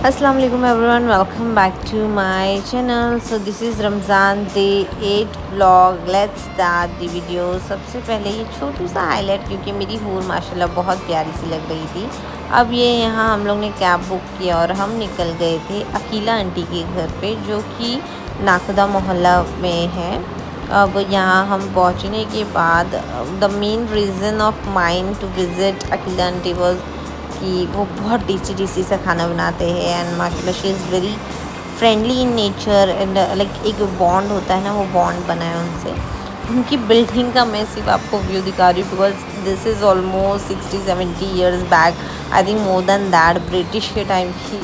Assalamu alaikum everyone, welcome back to my channel. So this is Ramzan day 8 vlog. Let's start the video. सबसे पहले ये छोटू सा highlight, क्योंकि मेरी हूर माशाल्लाह बहुत प्यारी सी लग रही थी। अब ये यहाँ हम लोग ने कैब बुक किया और हम निकल गए थे अकीला आंटी के घर पे, जो कि नाखुदा मोहल्ला में है। अब यहाँ हम पहुँचने के बाद the main reason of mind to visit Akila aunty was कि वो बहुत टेस्टी सा खाना बनाते हैं एंड माशाल्लाह she is very friendly in nature and like एक बॉन्ड होता है ना, वो बॉन्ड बना है उनसे। उनकी बिल्डिंग का मैं सिर्फ आपको व्यू दिखा रही हूँ because this is almost 60-70 years back, I think more than that, British के टाइम की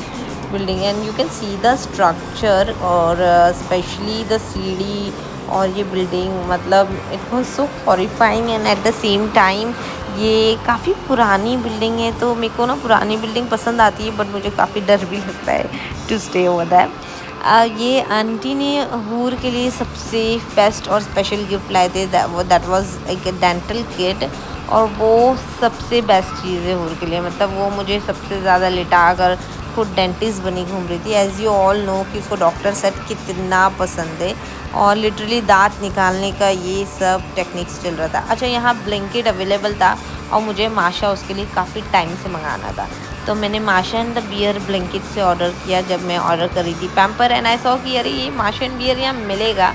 building. And you can see the structure और स्पेशली द सीढ़ी और ये बिल्डिंग, मतलब it was so horrifying and at the same time ये काफ़ी पुरानी बिल्डिंग है। तो मेरे को ना पुरानी बिल्डिंग पसंद आती है, बट मुझे काफ़ी डर भी लगता है टू स्टे ओवर दैट। ये आंटी ने हूर के लिए सबसे बेस्ट और स्पेशल गिफ्ट लाए थे, दैट वाज एक डेंटल किट। और वो सबसे बेस्ट चीज़ है हूर के लिए, मतलब वो मुझे सबसे ज़्यादा लिटा कर खुद डेंटिस्ट बनी घूम रही थी। एज़ यू ऑल नो कि उसको डॉक्टर सेट कितना पसंद है और लिटरली दांत निकालने का ये सब टेक्निक्स चल रहा था। अच्छा, यहाँ ब्लैंकेट अवेलेबल था और मुझे माशा उसके लिए काफ़ी टाइम से मंगाना था, तो मैंने माशा एंड द बियर ब्लैंकेट से ऑर्डर किया। जब मैं ऑर्डर करी थी पैम्पर एंड आई सॉ कि अरे ये माशा एंड बियर यहाँ मिलेगा,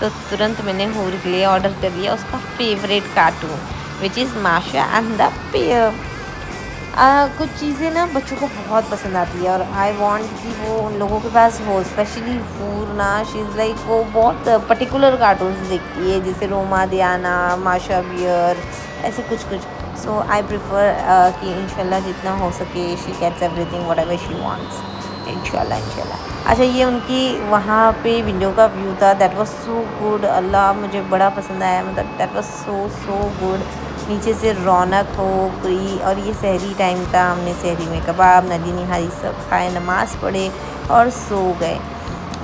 तो तुरंत मैंने हूर के लिए ऑर्डर कर दिया उसका फेवरेट कार्टून विच इज़ माशा एंड द बियर। कुछ चीज़ें ना बच्चों को बहुत पसंद आती है और आई वांट कि वो उन लोगों के पास हो, स्पेशली हूर ना, शी इज़ लाइक वो बहुत पर्टिकुलर कार्टून्स देखती है, जैसे रोमा दियाना, माशा बियर, ऐसे कुछ कुछ। सो आई प्रिफर कि इंशाल्लाह जितना हो सके she gets everything whatever she wants, इंशाल्लाह। अच्छा, ये उनकी वहाँ पे विंडो का व्यू था, दैट वाज सो गुड। अल्लाह, मुझे बड़ा पसंद आया, मतलब दैट वाज सो गुड। नीचे से रौनक हो पूरी, और ये सहरी टाइम था, हमने सहरी में कबाब, नदी निहारी सब खाए, नमाज़ पढ़े और सो गए।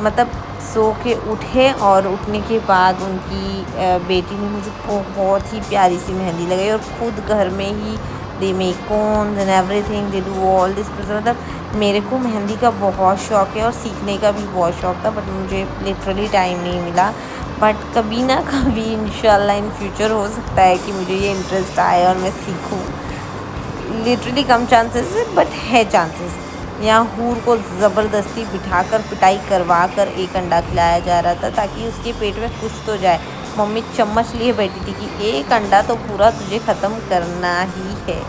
मतलब सो के उठे और उठने के बाद उनकी बेटी ने मुझे बहुत ही प्यारी सी मेहंदी लगाई और ख़ुद घर में ही they make cones and everything, they do all this. मतलब मेरे को मेहंदी का बहुत शौक़ है और सीखने का भी बहुत शौक़ था, बट मुझे लिटरली टाइम नहीं मिला। बट कभी ना कभी इंशाल्लाह इन फ्यूचर हो सकता है कि मुझे ये इंटरेस्ट आए और मैं सीखूं। लिटरली कम चांसेस है, बट है चांसेस। यहाँ हूर को ज़बरदस्ती बिठाकर पिटाई करवा कर एक अंडा खिलाया जा रहा था ताकि उसके पेट में कुछ तो जाए। मम्मी चम्मच लिए बैठी थी कि एक अंडा तो पूरा तुझे ख़त्म करना ही है।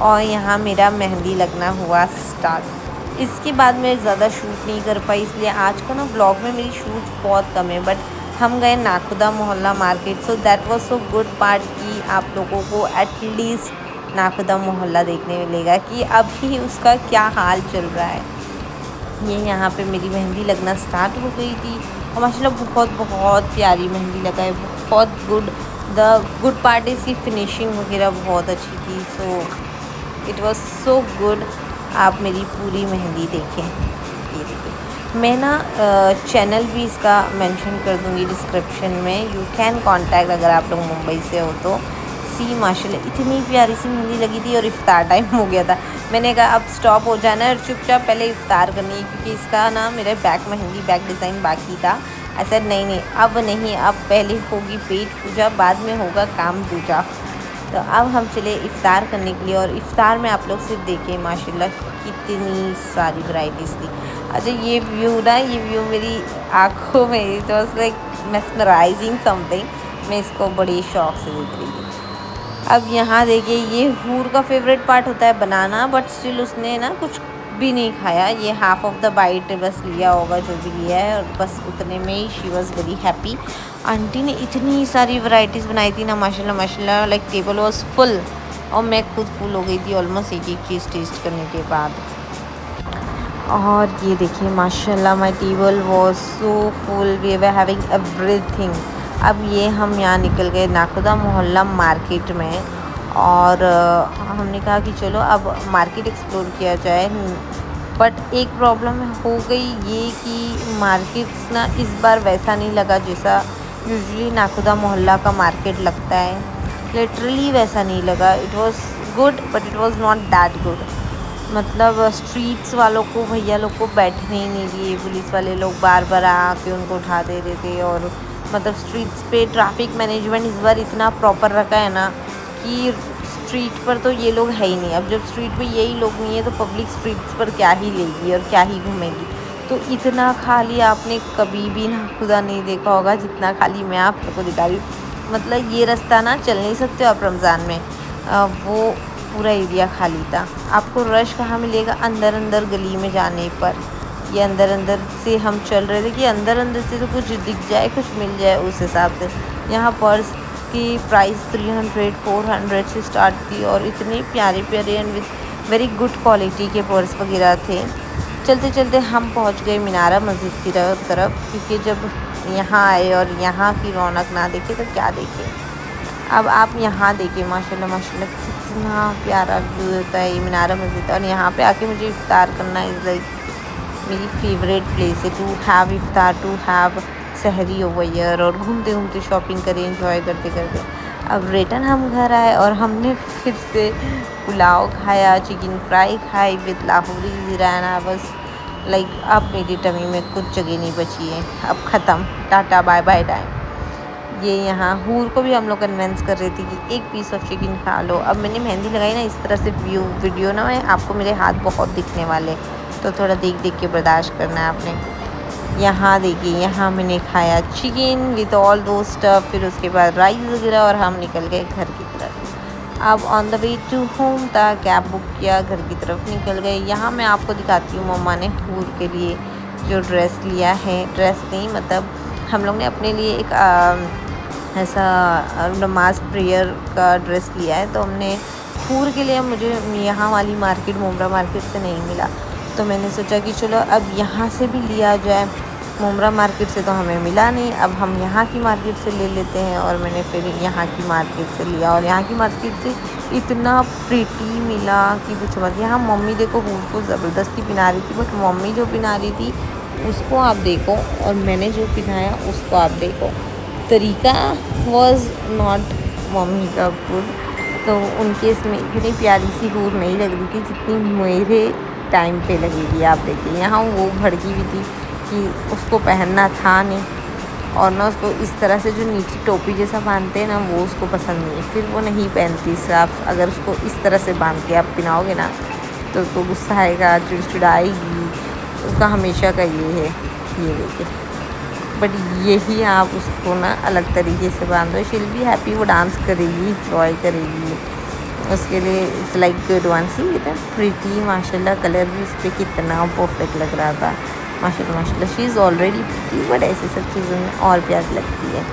और यहाँ मेरा मेहंदी लगना हुआ स्टार्ट। इसके बाद मैं ज़्यादा शूट नहीं कर पाई, इसलिए आज का ना ब्लॉग में मेरी शूट बहुत कम है। बट हम गए नाखुदा मोहल्ला market, so that was so good part कि आप लोगों को एटलीस्ट नाखुदा मोहल्ला देखने मिलेगा कि अभी उसका क्या हाल चल रहा है। ये यहाँ पे मेरी मेहंदी लगना स्टार्ट हो गई थी और माशाल्लाह बहुत बहुत प्यारी मेहंदी लगा है, बहुत good. The good part is की फिनिशिंग वगैरह बहुत अच्छी थी, so it was so good. आप मेरी पूरी मेहंदी देखें, ये देखिए। मैं ना चैनल भी इसका मेंशन कर दूँगी डिस्क्रिप्शन में, यू कैन कांटेक्ट अगर आप लोग मुंबई से हो तो। सी माशाल्लाह इतनी प्यारी सी मेहंदी लगी थी और इफ़्तार टाइम हो गया था। मैंने कहा अब स्टॉप हो जाना है और चुपचाप पहले इफ़्तार करनी है, क्योंकि इसका ना मेरे बैक मेहंदी बैक डिज़ाइन बाकी था। ऐसा नहीं, अब नहीं, अब पहले होगी पेट पूजा, बाद में होगा काम दूजा। तो अब हम चले इफ़्तार करने के लिए, और इफ़्तार में आप लोग सिर्फ देखें माशाल्लाह कितनी सारी वैरायटीज़ थी। अच्छा, ये व्यू ना, ये व्यू मेरी आँखों में it was like mesmerising something. मैं इसको बड़ी शौक़ से देख रही थी। अब यहाँ देखिए, ये हूर का फेवरेट पार्ट होता है बनाना, बट स्टिल उसने ना कुछ भी नहीं खाया। ये हाफ ऑफ द बाइट बस लिया होगा जो भी लिया है, और बस उतने में ही she was very happy. Aunty ने इतनी सारी वैरायटीज़ बनाई थी ना, माशाल्लाह माशाल्लाह, लाइक टेबल वाज फुल और मैं खुद फुल हो गई थी ऑलमोस्ट एक एक चीज़ टेस्ट करने के बाद। और ये देखिए माशाल्लाह, my table was so full, we were having everything. अब ये हम यहाँ निकल गए नाखुदा मोहल्ला मार्केट में, और हमने कहा कि चलो अब मार्केट एक्सप्लोर किया जाए। बट एक प्रॉब्लम हो गई ये कि मार्केट्स ना इस बार वैसा नहीं लगा जैसा यूजुअली नाखुदा मोहल्ला का मार्केट लगता है। लिटरली वैसा नहीं लगा। It was good but it was not that good. मतलब स्ट्रीट्स वालों को, भैया लोग को बैठने ही नहीं दिए। पुलिस वाले लोग बार बार आके उनको उठा दे रहे थे। और मतलब स्ट्रीट्स पे ट्रैफिक मैनेजमेंट इस बार इतना प्रॉपर रखा है ना कि स्ट्रीट पर तो ये लोग है ही नहीं। अब जब स्ट्रीट पे यही लोग नहीं है तो पब्लिक स्ट्रीट्स पर क्या ही लेगी और क्या ही घूमेगी। तो इतना खाली आपने कभी भी ना खुदा नहीं देखा होगा जितना खाली मैं आप लोग को दिखा रही हूँ। मतलब ये रास्ता ना चल नहीं सकते हो आप रमज़ान में। वो पूरा एरिया खाली था। आपको रश कहाँ मिलेगा? अंदर अंदर गली में जाने पर। ये अंदर अंदर से हम चल रहे थे कि अंदर अंदर से तो कुछ दिख जाए, कुछ मिल जाए उस हिसाब से। यहाँ पर्स की प्राइस 300 400 से स्टार्ट थी और इतने प्यारे प्यारे and with very good quality के पर्स वगैरह थे। चलते चलते हम पहुँच गए मीनारा मस्जिद की तरफ, क्योंकि जब यहाँ आए और यहाँ की रौनक ना देखे तो क्या देखे। अब आप यहाँ देखिए माशाल्लाह माशाल्लाह कितना प्यारा व्यू होता है ये मीनारा मस्जिद। और यहाँ पे आके मुझे इफ्तार करना इज़ लाइक मेरी फेवरेट प्लेस है टू हैव इफ्तार, टू हैव सहरी ओवर ईयर। और घूमते घूमते शॉपिंग करें, इंजॉय करते करते अब रिटर्न हम घर आए और हमने फिर से पुलाव खाया, चिकन फ्राई खाई विद लाहौरी ज़ीरा एंड आई वाज लाइक अब मेरी टमी में कुछ जगह नहीं बची है, अब ख़त्म, टाटा बाय बाय टाइम। ये यहाँ हूर को भी हम लोग कन्वेंस कर रही थी कि एक पीस ऑफ चिकन खा लो। अब मैंने मेहंदी लगाई ना इस तरह से वीडियो ना मैं आपको मेरे हाथ बहुत दिखने वाले, तो थोड़ा देख देख के बर्दाश्त करना है आपने। यहाँ देखिए यहाँ मैंने खाया चिकन विद ऑल दो स्टफ, फिर उसके बाद राइस वगैरह और हम निकल गए घर की तरफ। अब on the way to home था, कैब बुक किया, घर की तरफ निकल गए। यहाँ मैं आपको दिखाती हूँ मम्मा ने हूर के लिए जो ड्रेस लिया है, ड्रेस नहीं मतलब हम लोग ने अपने लिए एक ऐसा नमाज प्रेयर का ड्रेस लिया है। तो हमने हूर के लिए, मुझे यहाँ वाली मार्केट मुमरा मार्केट से नहीं मिला, तो मैंने सोचा कि चलो अब यहाँ से भी लिया जाए। मुमरा मार्केट से तो हमें मिला नहीं, अब हम यहाँ की मार्केट से ले लेते हैं। और मैंने फिर यहाँ की मार्केट से लिया और यहाँ की मार्केट से इतना प्रिटी मिला कि कुछ मत। यहाँ मम्मी देखो हूर को ज़बरदस्ती पहना रही थी, बट मम्मी जो पहना रही थी उसको आप देखो और मैंने जो पहनाया उसको आप देखो, तरीका वॉज नॉट मम्मी का गुड। तो उनके इसमें इतनी प्यारी सी हूर नहीं लग रही थी जितनी मेरे टाइम पे लगेगी। आप देखिए यहाँ वो भड़की हुई थी कि उसको पहनना था नहीं, और ना उसको इस तरह से जो नीचे टोपी जैसा बांधते हैं ना वो उसको पसंद नहीं है, फिर वो नहीं पहनती। साफ अगर उसको इस तरह से बांध के आप पहनाओगे ना तो उसको गुस्सा आएगा, चिड़चिड़ाएगी, उसका हमेशा का ये है। ये देखिए, बट यही आप उसको ना अलग तरीके से बांधो, शील भी हैप्पी, वो डांस करेगी, इंजॉय करेगी, उसके लिए इट्स लाइक गुड वन। सी इतना प्रिटी माशाल्लाह, कलर भी उस पर कितना परफेक्ट लग रहा था माशाल्लाह माशाल्लाह। She is already pretty, but ऐसी सब चीज़ों में और प्यारी लगती है।